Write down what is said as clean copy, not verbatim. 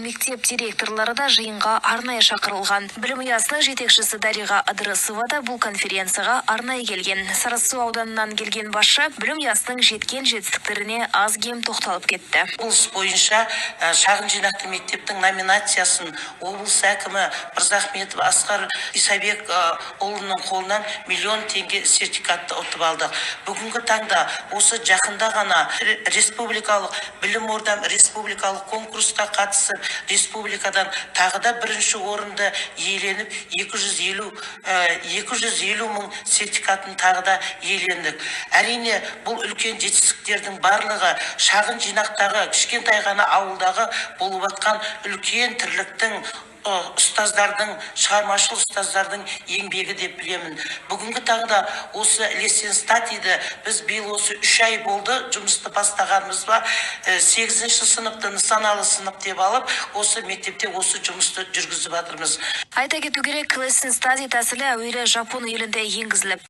мектеп директорлары да жиынға арнайы шақырылған. Білім ұясының жетекшісі Дариға Ыдырысова да бұл конференцияға арнайы келген. Сарысу ауданынан келген басшы білім ұясының жеткен жетістіктеріне аз кем тоқталып кетті. Облыс бойынша шағын жинақты мектептің номинациясын облыс әкімі Мырзахметов Асқар Исабек ұлының қолынан миллион теңге сертификатты ұтып алдық. Бүгінгі таңда осы жақында ғана республикалық білім ордам республикалық конкурсқа қатысып, республикадан тағы да бірінші орынды иеленіп 250 мың сертификатын тағы да иелендік. Әрине бұл үлкен жетістіктердің барлығы шағын жинақтағы кішкентай ғана ауылдағы болып атқан үлкен тірліктің ұстаздардың, шығармашыл ұстаздардың еңбегі деп білемін. Бүгінгі таңда осы лесен статиді біз биыл осы 3 ай болды жұмысты бастағанымыз ба, 8-ші сыныпты нысаналы сынып деп алып, осы мектепте осы жұмысты жүргізіп жатырмыз. Айта кету керек, лесен стади тәсілі әуелі Жапон елінде енгізіліп,